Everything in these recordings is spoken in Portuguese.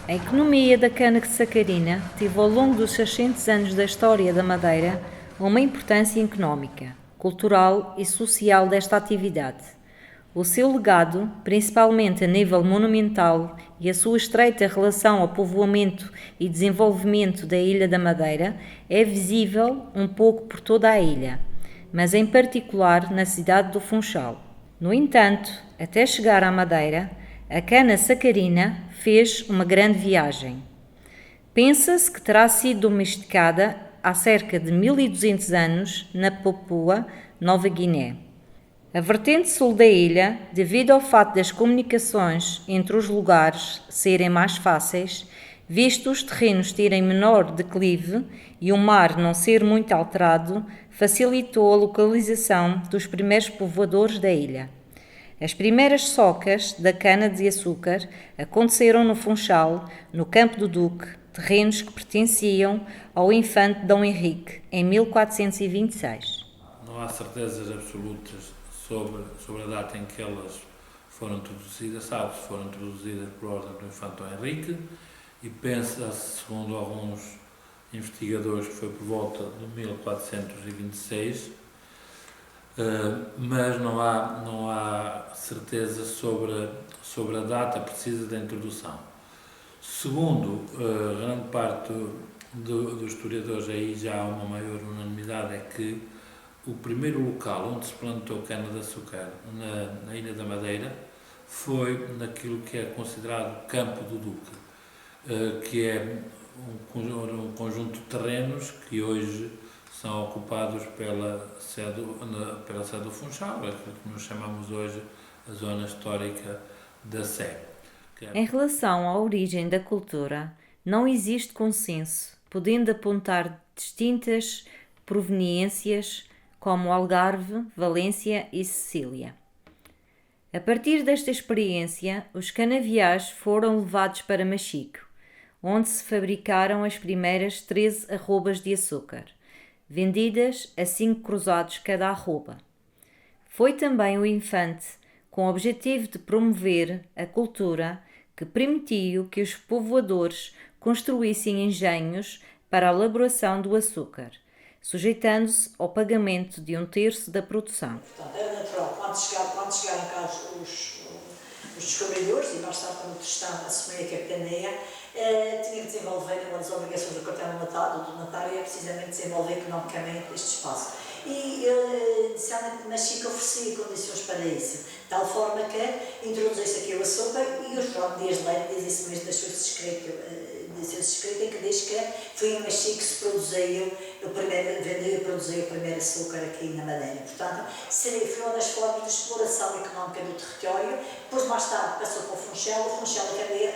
A economia da cana-sacarina teve ao longo dos 600 anos da história da Madeira uma importância económica, cultural e social desta atividade. O seu legado, principalmente a nível monumental, e a sua estreita relação ao povoamento e desenvolvimento da Ilha da Madeira é visível um pouco por toda a ilha, mas em particular na cidade do Funchal. No entanto, até chegar à Madeira, a cana-sacarina fez uma grande viagem. Pensa-se que terá sido domesticada há cerca de 1200 anos na Papua Nova Guiné. A vertente sul da ilha, devido ao fato das comunicações entre os lugares serem mais fáceis, visto os terrenos terem menor declive e o mar não ser muito alterado, facilitou a localização dos primeiros povoadores da ilha. As primeiras socas da cana-de-açúcar aconteceram no Funchal, no Campo do Duque, terrenos que pertenciam ao infante Dom Henrique, em 1426. Não há certezas absolutas sobre a data em que elas foram introduzidas, sabe-se foram introduzidas por ordem do infante Dom Henrique e pensa-se, segundo alguns investigadores, que foi por volta de 1426, mas não há certeza sobre a data precisa da introdução. Segundo grande parte dos historiadores, aí já há uma maior unanimidade, é que o primeiro local onde se plantou cana-de-açúcar na Ilha da Madeira foi naquilo que é considerado Campo do Duque, que é um conjunto de terrenos que hoje são ocupados pela sede do Funchal, é aquilo que nós chamamos hoje a zona histórica da Sé. Em relação à origem da cultura, não existe consenso, podendo apontar distintas proveniências como Algarve, Valência e Sicília. A partir desta experiência, os canaviais foram levados para Machico, onde se fabricaram as primeiras 13 arrobas de açúcar, vendidas a 5 cruzados cada arroba. Foi também o infante, com o objetivo de promover a cultura, que permitiu que os povoadores construíssem engenhos para a elaboração do açúcar, sujeitando-se ao pagamento de 1/3 da produção. Portanto, era natural, quando chegaram cá os descobridores, e nós estávamos no Tristão a assumir a capitania, tinha que desenvolver uma das obrigações do cartão do notário, é precisamente desenvolver economicamente este espaço. E, inicialmente, Machico oferecia condições para isso, de tal forma que introduziu-se aqui o açúcar e os dias de leite, diz isso mesmo, deixou-se escrito, em que diz que foi em Machico que se vendeu e produziu o primeiro açúcar aqui na Madeira. Portanto, foi uma das formas de exploração económica do território. Depois, mais tarde, passou para o Funchal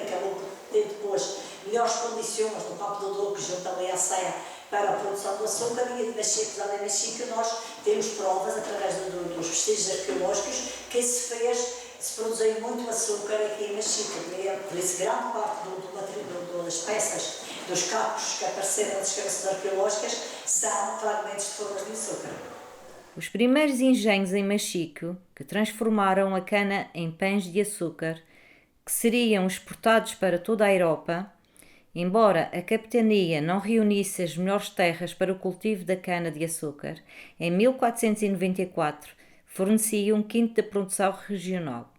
acabou por ter depois melhores condições no Campo do Duque, junto ali à Sé, para a produção do açúcar, e de Machico nós temos provas, através dos vestígios arqueológicos, que se produziu muito açúcar aqui em Machico. Por isso, grande parte das peças, dos capos que apareceram nas escavações arqueológicas, são fragmentos de formas de açúcar. Os primeiros engenhos em Machico, que transformaram a cana em pães de açúcar, que seriam exportados para toda a Europa, embora a capitania não reunisse as melhores terras para o cultivo da cana-de-açúcar, em 1494 fornecia 1/5 da produção regional.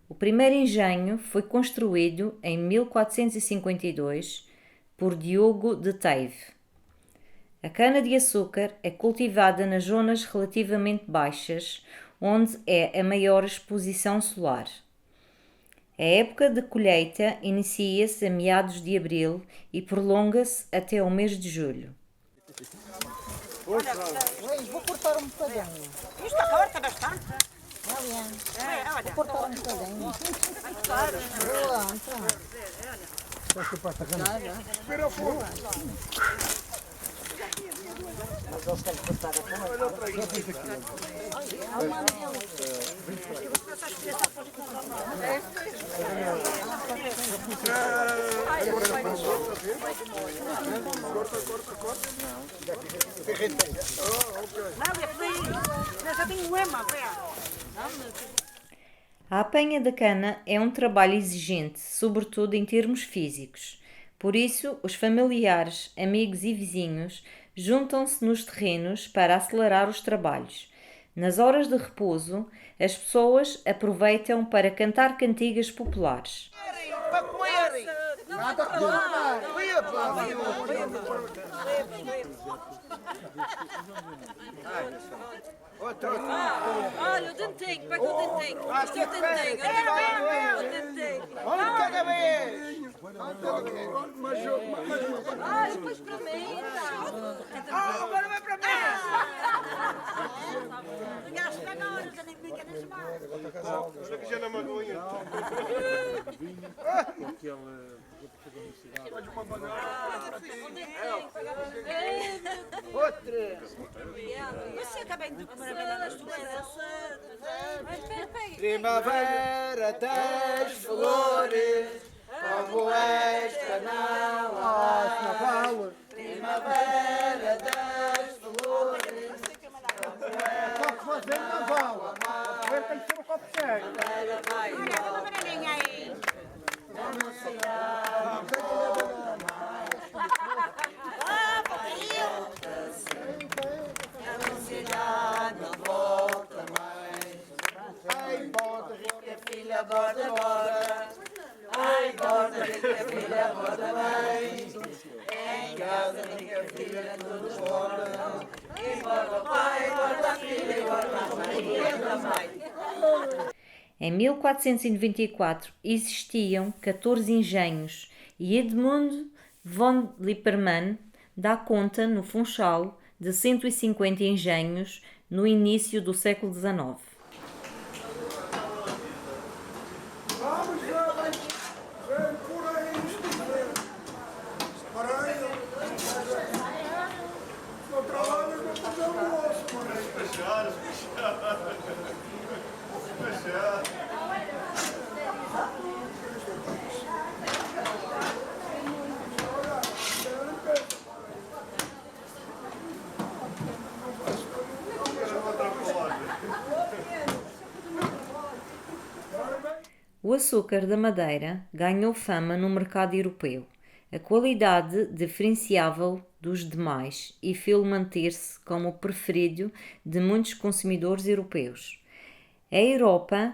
O primeiro engenho foi construído em 1452 por Diogo de Teive. A cana-de-açúcar é cultivada nas zonas relativamente baixas, onde é a maior exposição solar. A época de colheita inicia-se a meados de abril e prolonga-se até o mês de julho. Olha, vou cortar um bocadinho. Isto corta bastante. Olha, vou cortar um bocadinho. Espera o fogo. Mas eles têm que cortar a Corta. Não, já tenho um ema, A apanha da cana é um trabalho exigente, sobretudo em termos físicos. Por isso, os familiares, amigos e vizinhos juntam-se nos terrenos para acelerar os trabalhos. Nas horas de repouso, as pessoas aproveitam para cantar cantigas populares. Olha o dentinho, pega o dentinho. Isto é o dentinho, o dentinho. Olha cada vez! Olha, depois para mim, agora vai para mim. Ligaste agora, já nem me queres mais. Olha que já não magoinha. Outra! Você acaba de comer as toalhas. Primavera das flores, como esta não há. Primavera das flores. Só que fazer não vale. Agora tem que ser um copo cheio. Olha, uma bananinha aí. Ai, borda rica, filha, borda, borda. Ai, borda rica, filha, borda bem. Em casa, rica, filha, todos bordam. E borda o pai, borda a filha, e borda a mãe, e borda a mãe. Em 1494 existiam 14 engenhos e Edmund von Lippermann dá conta no Funchal de 150 engenhos no início do século XIX. Vamos, jovens! Vem por aí! Parei! Não trabalhas, não fazer o osso, mano! Fechar! O açúcar da Madeira ganhou fama no mercado europeu. A qualidade diferenciava-o dos demais e fê-lo manter-se como o preferido de muitos consumidores europeus. A Europa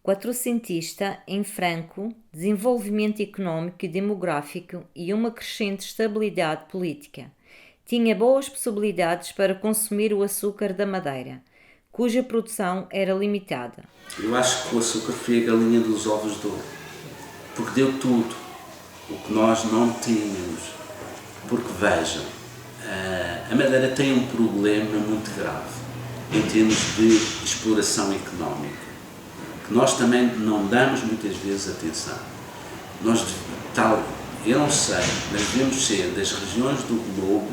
quatrocentista em franco, desenvolvimento económico e demográfico e uma crescente estabilidade política. Tinha boas possibilidades para consumir o açúcar da Madeira, cuja produção era limitada. Eu acho que o açúcar foi a galinha dos ovos de ouro, porque deu tudo o que nós não tínhamos. Porque vejam, a Madeira tem um problema muito grave em termos de exploração económica, que nós também não damos muitas vezes atenção. Eu não sei, mas devemos ser das regiões do globo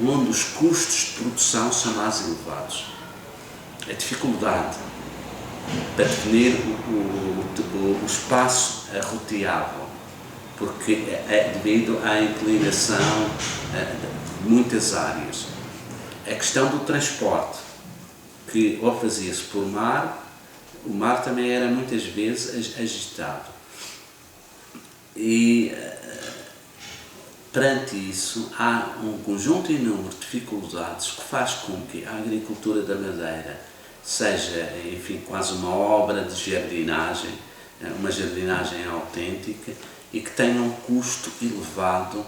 onde os custos de produção são mais elevados. A dificuldade para definir o espaço arroteável, porque é devido à inclinação de muitas áreas. A questão do transporte, que ou fazia-se por mar, o mar também era muitas vezes agitado. E perante isso há um conjunto enorme de dificuldades que faz com que a agricultura da Madeira seja, enfim, quase uma obra de jardinagem, uma jardinagem autêntica e que tenha um custo elevado.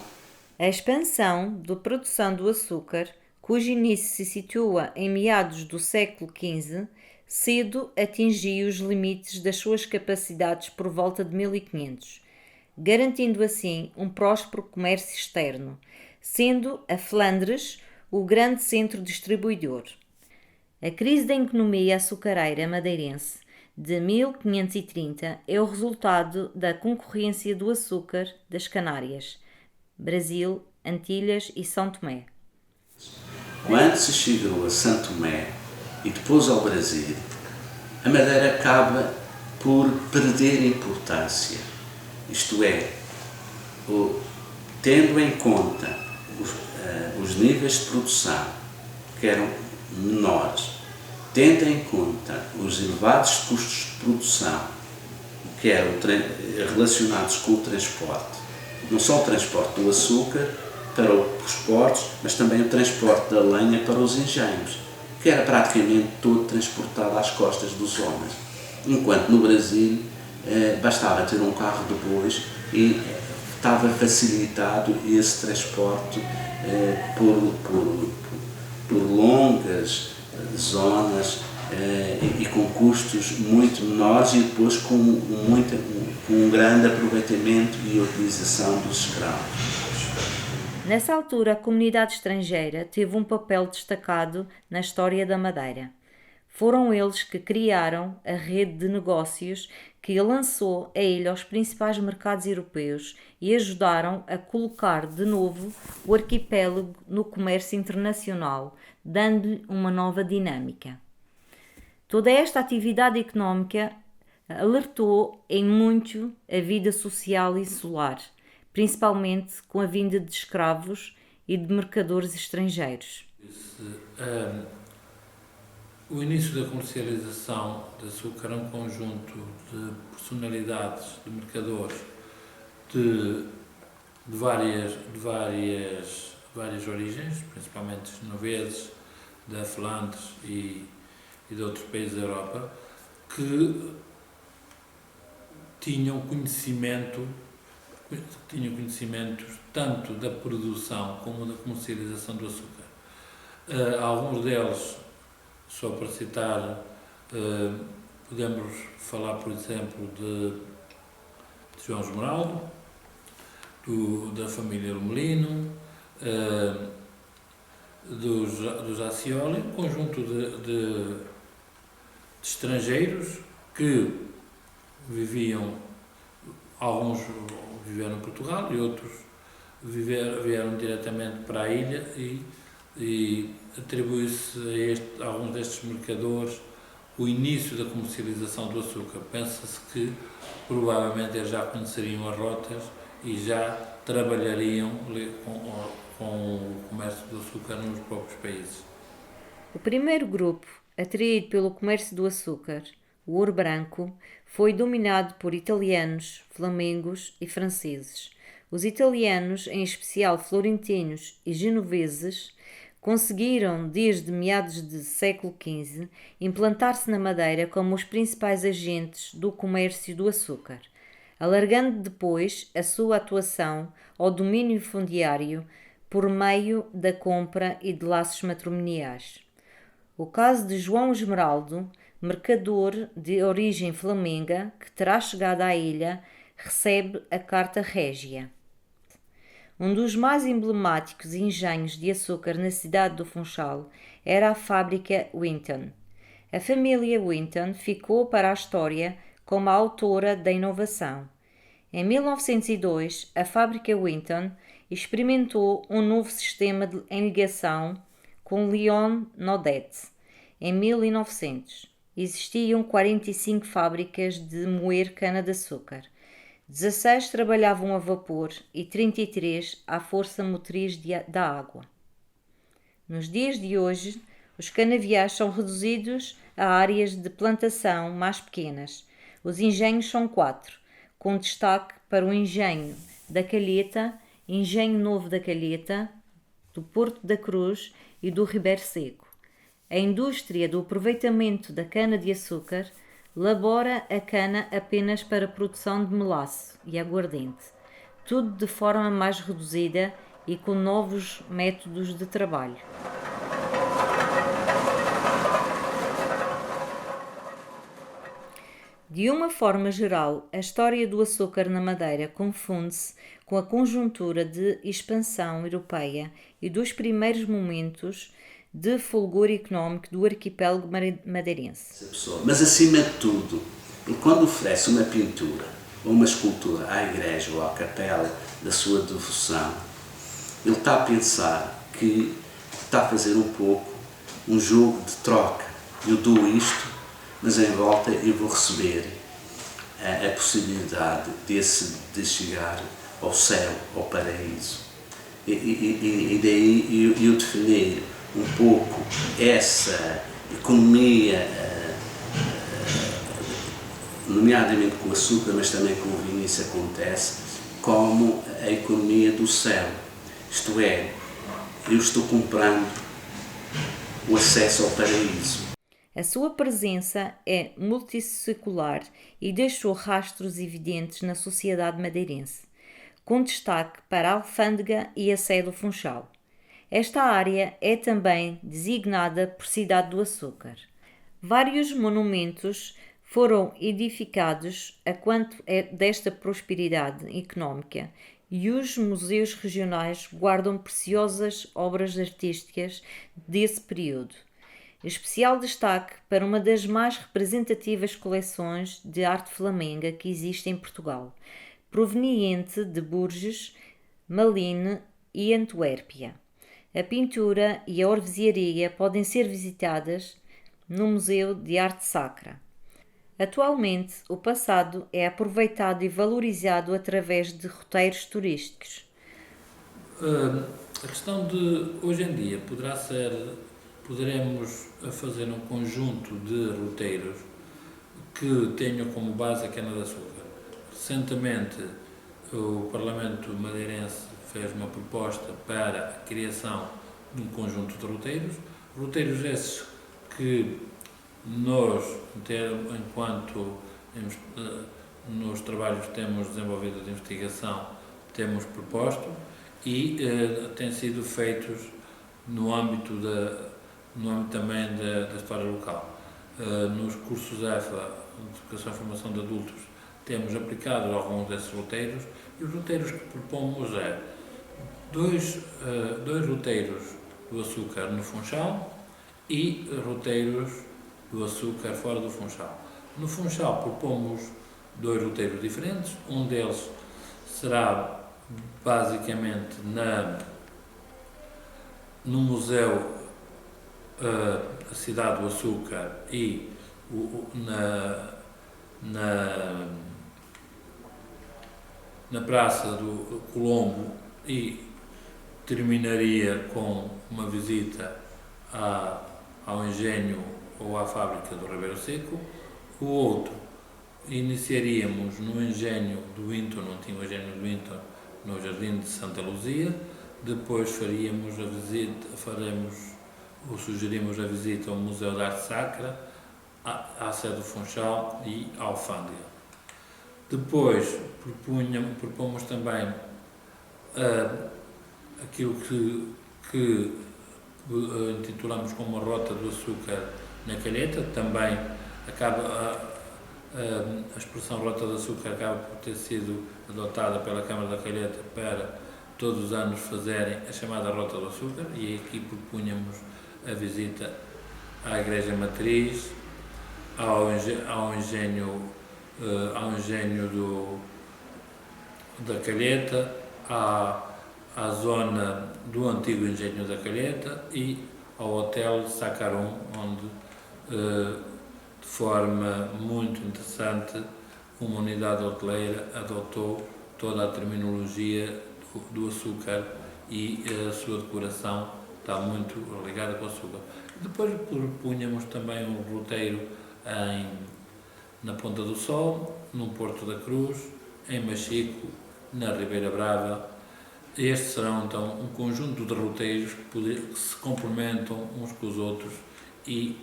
A expansão da produção do açúcar, cujo início se situa em meados do século XV, cedo atingiu os limites das suas capacidades por volta de 1500, garantindo assim um próspero comércio externo, sendo a Flandres o grande centro distribuidor. A crise da economia açucareira madeirense de 1530 é o resultado da concorrência do açúcar das Canárias, Brasil, Antilhas e São Tomé. Quando se chegou a São Tomé e depois ao Brasil, a Madeira acaba por perder importância. Isto é, tendo em conta os níveis de produção que eram menores, tendo em conta os elevados custos de produção que eram relacionados com o transporte. Não só o transporte do açúcar para os portos, mas também o transporte da lenha para os engenhos, que era praticamente todo transportado às costas dos homens. Enquanto no Brasil bastava ter um carro de bois e estava facilitado esse transporte por longas zonas e com custos muito menores e depois com um grande aproveitamento e utilização dos escravos. Nessa altura, a comunidade estrangeira teve um papel destacado na história da Madeira. Foram eles que criaram a rede de negócios que lançou a ilha aos principais mercados europeus e ajudaram a colocar de novo o arquipélago no comércio internacional, dando-lhe uma nova dinâmica. Toda esta atividade económica alertou em muito a vida social insular, principalmente com a vinda de escravos e de mercadores estrangeiros. O início da comercialização de açúcar é um conjunto de personalidades, de mercadores de várias origens, principalmente genoveses, da Flandres e de outros países da Europa, que tinham conhecimentos tanto da produção como da comercialização do açúcar. Alguns deles, só para citar, podemos falar, por exemplo, de João Esmeralda, da família Lomelino, dos Acioli, um conjunto de estrangeiros que alguns viveram em Portugal e outros vieram diretamente para a ilha e atribui-se a alguns destes mercadores o início da comercialização do açúcar. Pensa-se que provavelmente eles já conheceriam as rotas e já trabalhariam com o comércio do açúcar nos próprios países. O primeiro grupo, atraído pelo comércio do açúcar, o ouro branco, foi dominado por italianos, flamengos e franceses. Os italianos, em especial florentinos e genoveses, conseguiram, desde meados do século XV, implantar-se na Madeira como os principais agentes do comércio do açúcar, alargando depois a sua atuação ao domínio fundiário por meio da compra e de laços matrimoniais. O caso de João Esmeraldo, mercador de origem flamenga que terá chegado à ilha, recebe a Carta Régia. Um dos mais emblemáticos engenhos de açúcar na cidade do Funchal era a fábrica Winton. A família Winton ficou para a história como a autora da inovação. Em 1902, a fábrica Winton experimentou um novo sistema em ligação com Leon Naudet. Em 1900, existiam 45 fábricas de moer cana-de-açúcar. 16 trabalhavam a vapor e 33 à força motriz da água. Nos dias de hoje, os canaviais são reduzidos a áreas de plantação mais pequenas. Os engenhos são 4, com destaque para o engenho da Calheta, Engenho Novo da Calheta, do Porto da Cruz e do Ribeiro Seco. A indústria do aproveitamento da cana-de-açúcar labora a cana apenas para a produção de melaço e aguardente, tudo de forma mais reduzida e com novos métodos de trabalho. De uma forma geral, a história do açúcar na Madeira confunde-se com a conjuntura de expansão europeia e dos primeiros momentos de fulgor económico do arquipélago madeirense. Mas, acima de tudo, ele quando oferece uma pintura ou uma escultura à igreja ou à capela da sua devoção, ele está a pensar que está a fazer um pouco um jogo de troca. Eu dou isto, mas em volta eu vou receber a possibilidade de chegar ao céu, ao paraíso. E daí eu definir um pouco essa economia nomeadamente com o açúcar, mas também com o vinho isso acontece, como a economia do céu. Isto é, eu estou comprando o acesso ao paraíso. A sua presença é multissecular e deixou rastros evidentes na sociedade madeirense, com destaque para a Alfândega e a Sé do Funchal. Esta área é também designada por Cidade do Açúcar. Vários monumentos foram edificados a quanto desta prosperidade económica e os museus regionais guardam preciosas obras artísticas desse período. Especial destaque para uma das mais representativas coleções de arte flamenga que existe em Portugal, proveniente de Bourges, Malines e Antuérpia. A pintura e a orvesaria podem ser visitadas no Museu de Arte Sacra. Atualmente, o passado é aproveitado e valorizado através de roteiros turísticos. A questão de, hoje em dia, poderemos fazer um conjunto de roteiros que tenham como base a cana-de-açúcar. Recentemente, o Parlamento madeirense fez uma proposta para a criação de um conjunto de roteiros esses que nós, enquanto nos trabalhos que temos desenvolvido de investigação, temos proposto e têm sido feitos no âmbito também da história local. Nos cursos EFA, de Educação e Formação de Adultos, temos aplicado alguns desses roteiros e os roteiros que propomos é dois roteiros do açúcar no Funchal e roteiros do açúcar fora do Funchal. No Funchal propomos 2 roteiros diferentes, um deles será basicamente no Museu a Cidade do Açúcar e na Praça do Colombo, e terminaria com uma visita ao engenho ou à fábrica do Ribeiro Seco. O outro iniciaríamos no engenho do Winton, no antigo engenho do Winton, no Jardim de Santa Luzia. Depois sugerimos a visita ao Museu de Arte Sacra, à Sé do Funchal e à Alfândega. Depois propomos também aquilo que intitulamos como a Rota do Açúcar na Calheta. Também a expressão Rota do Açúcar acaba por ter sido adotada pela Câmara da Calheta para todos os anos fazerem a chamada Rota do Açúcar, e aqui propunhamos a visita à Igreja Matriz, ao engenho da Calheta, à zona do antigo engenho da Calheta e ao Hotel Sacarum, onde de forma muito interessante uma unidade hoteleira adotou toda a terminologia do açúcar e a sua decoração está muito ligada com o açúcar. Depois propunhamos também um roteiro na Ponta do Sol, no Porto da Cruz, em Machico, na Ribeira Brava. Estes serão então um conjunto de roteiros que se complementam uns com os outros e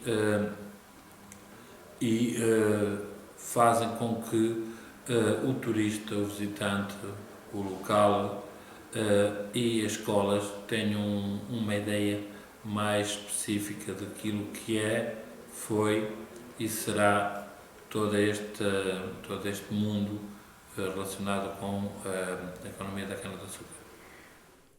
fazem com que o turista, o visitante, o local e as escolas tenham uma ideia mais específica daquilo que foi e será todo este mundo relacionado com a economia da cana-de-açúcar.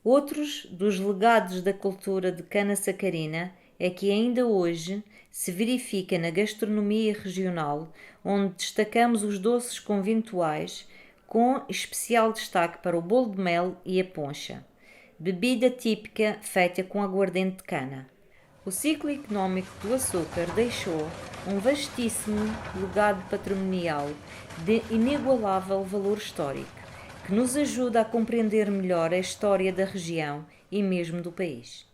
Outros dos legados da cultura de cana-sacarina é que ainda hoje se verifica na gastronomia regional, onde destacamos os doces conventuais, com especial destaque para o bolo de mel e a poncha, bebida típica feita com aguardente de cana. O ciclo económico do açúcar deixou um vastíssimo legado patrimonial de inigualável valor histórico, que nos ajuda a compreender melhor a história da região e mesmo do país.